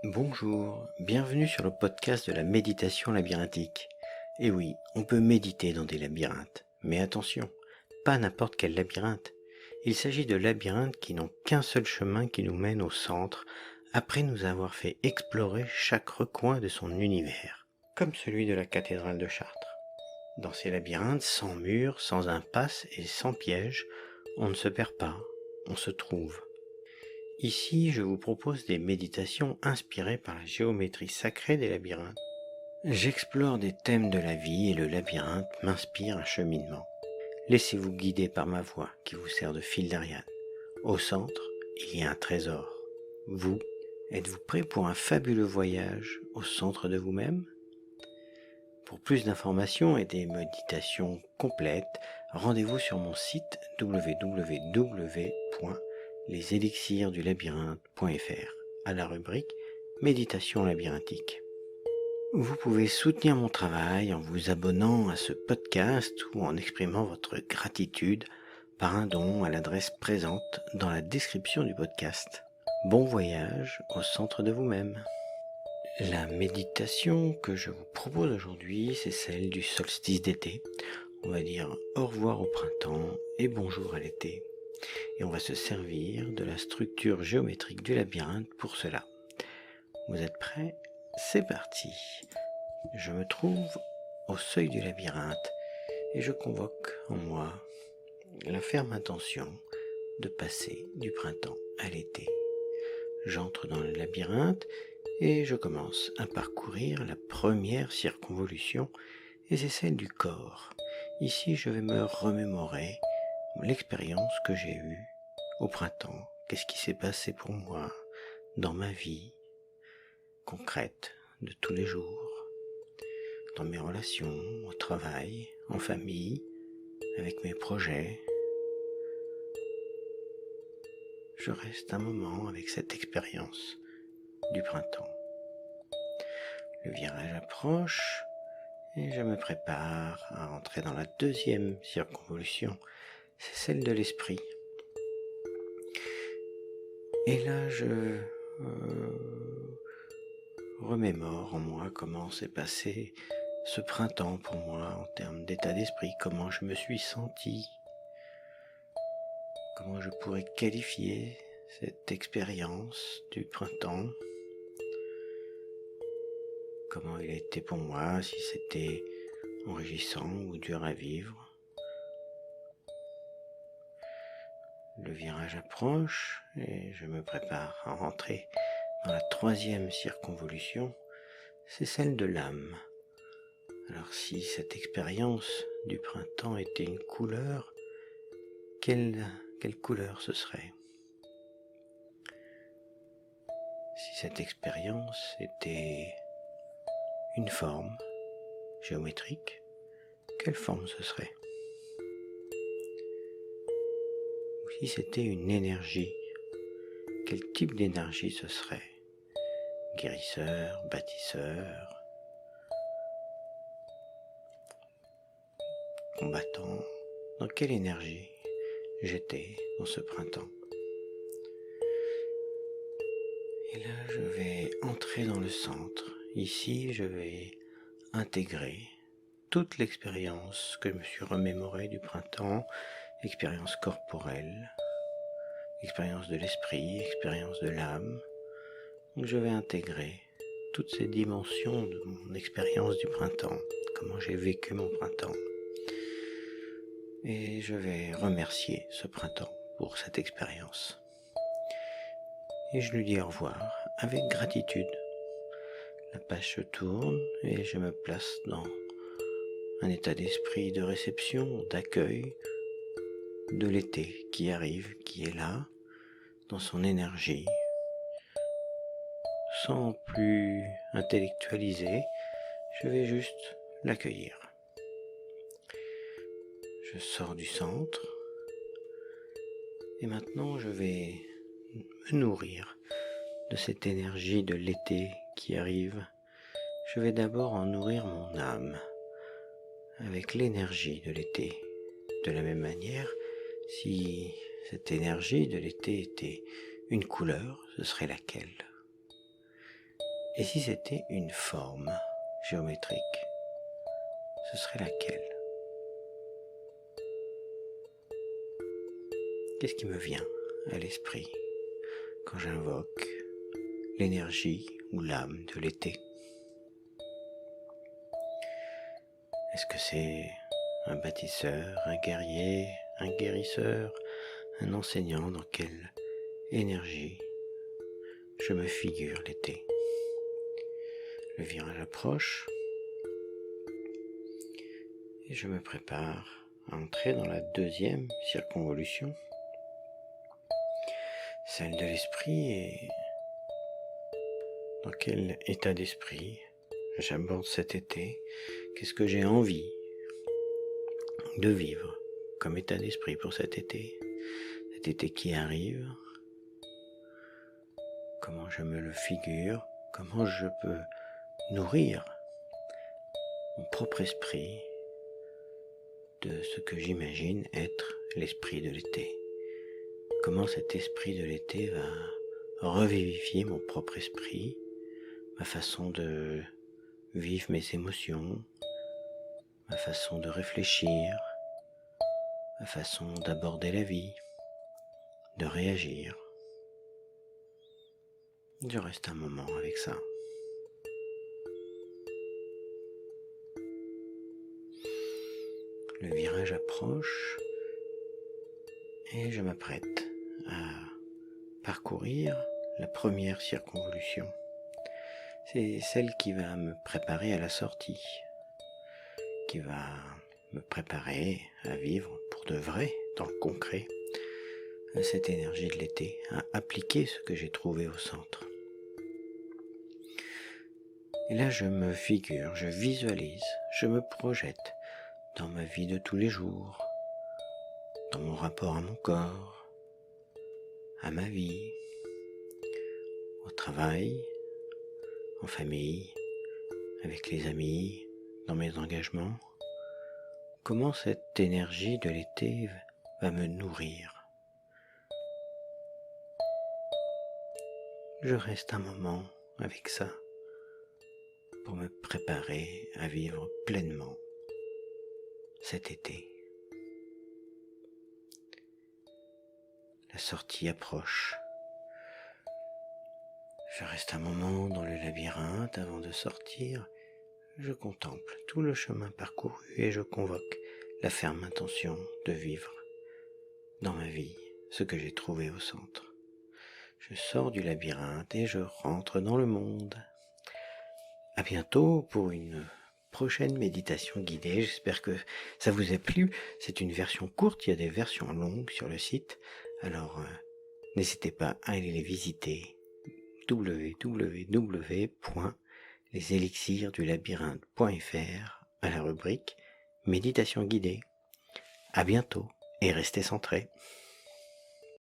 Bonjour, bienvenue sur le podcast de la méditation labyrinthique. Et oui, on peut méditer dans des labyrinthes, mais attention, pas n'importe quel labyrinthe. Il s'agit de labyrinthes qui n'ont qu'un seul chemin qui nous mène au centre, après nous avoir fait explorer chaque recoin de son univers, comme celui de la cathédrale de Chartres. Dans ces labyrinthes, sans murs, sans impasse et sans piège, on ne se perd pas, on se trouve. Ici, je vous propose des méditations inspirées par la géométrie sacrée des labyrinthes. J'explore des thèmes de la vie et le labyrinthe m'inspire un cheminement. Laissez-vous guider par ma voix qui vous sert de fil d'Ariane. Au centre, il y a un trésor. Vous, êtes-vous prêt pour un fabuleux voyage au centre de vous-même ? Pour plus d'informations et des méditations complètes, rendez-vous sur mon site www.leselixirsdulabyrinthe.fr à la rubrique Méditation labyrinthique. Vous pouvez soutenir mon travail en vous abonnant à ce podcast ou en exprimant votre gratitude par un don à l'adresse présente dans la description du podcast. Bon voyage au centre de vous-même. La méditation que je vous propose aujourd'hui, c'est celle du solstice d'été. On va dire au revoir au printemps et bonjour à l'été. Et on va se servir de la structure géométrique du labyrinthe pour cela. Vous êtes prêts ? C'est parti. Je me trouve au seuil du labyrinthe et je convoque en moi la ferme intention de passer du printemps à l'été. J'entre dans le labyrinthe et je commence à parcourir la première circonvolution et c'est celle du corps. Ici, je vais me remémorer l'expérience que j'ai eue au printemps. Qu'est-ce qui s'est passé pour moi dans ma vie concrète de tous les jours, dans mes relations, au travail, en famille, avec mes projets. Je reste un moment avec cette expérience du printemps. Le virage approche et je me prépare à entrer dans la deuxième circonvolution, c'est celle de l'esprit. Et là, je remémore en moi comment s'est passé ce printemps pour moi en termes d'état d'esprit, comment je me suis senti, comment je pourrais qualifier cette expérience du printemps, comment il a été pour moi, si c'était enrichissant ou dur à vivre. Le virage approche et je me prépare à rentrer dans la troisième circonvolution, c'est celle de l'âme. Alors si cette expérience du printemps était une couleur, quelle couleur ce serait ? Si cette expérience était une forme géométrique, quelle forme ce serait ? Ou si c'était une énergie, quel type d'énergie ce serait ? Guérisseur, bâtisseur, combattant, dans quelle énergie j'étais dans ce printemps ? Et là, je vais entrer dans le centre. Ici, je vais intégrer toute l'expérience que je me suis remémorée du printemps, expérience corporelle, expérience de l'esprit, expérience de l'âme. Donc je vais intégrer toutes ces dimensions de mon expérience du printemps, comment j'ai vécu mon printemps. Et je vais remercier ce printemps pour cette expérience. Et je lui dis au revoir avec gratitude. La page se tourne et je me place dans un état d'esprit de réception, d'accueil de l'été qui arrive, qui est là, dans son énergie, sans plus intellectualiser, je vais juste l'accueillir. Je sors du centre et maintenant je vais me nourrir de cette énergie de l'été qui arrive. Je vais d'abord en nourrir mon âme avec l'énergie de l'été. De la même manière, si cette énergie de l'été était une couleur, ce serait laquelle ? Et si c'était une forme géométrique, ce serait laquelle? Qu'est-ce qui me vient à l'esprit quand j'invoque l'énergie ou l'âme de l'été? Est-ce que c'est un bâtisseur, un guerrier, un guérisseur, un enseignant? Dans quelle énergie je me figure l'été? Le virage approche et je me prépare à entrer dans la deuxième circonvolution, celle de l'esprit. Et dans quel état d'esprit j'aborde cet été? Qu'est-ce que j'ai envie de vivre comme état d'esprit pour cet été qui arrive? Comment je me le figure? Comment je peux nourrir mon propre esprit de ce que j'imagine être l'esprit de l'été? Comment cet esprit de l'été va revivifier mon propre esprit, ma façon de vivre mes émotions, ma façon de réfléchir, ma façon d'aborder la vie, de réagir. Je reste un moment avec ça. Le virage approche et je m'apprête à parcourir la première circonvolution. C'est celle qui va me préparer à la sortie, qui va me préparer à vivre pour de vrai, dans le concret, cette énergie de l'été, à appliquer ce que j'ai trouvé au centre. Et là, je me figure, je visualise, je me projette dans ma vie de tous les jours, dans mon rapport à mon corps, à ma vie, au travail, en famille, avec les amis, dans mes engagements. Comment cette énergie de l'été va me nourrir? Je reste un moment avec ça pour me préparer à vivre pleinement cet été. La sortie approche. Je reste un moment dans le labyrinthe avant de sortir. Je contemple tout le chemin parcouru et je convoque la ferme intention de vivre dans ma vie ce que j'ai trouvé au centre. Je sors du labyrinthe et je rentre dans le monde. À bientôt pour une prochaine méditation guidée. J'espère que ça vous a plu. C'est une version courte, il y a des versions longues sur le site. Alors n'hésitez pas à aller les visiter. www.leselixirsdulabyrinthe.fr à la rubrique méditation guidée. À bientôt et restez centrés.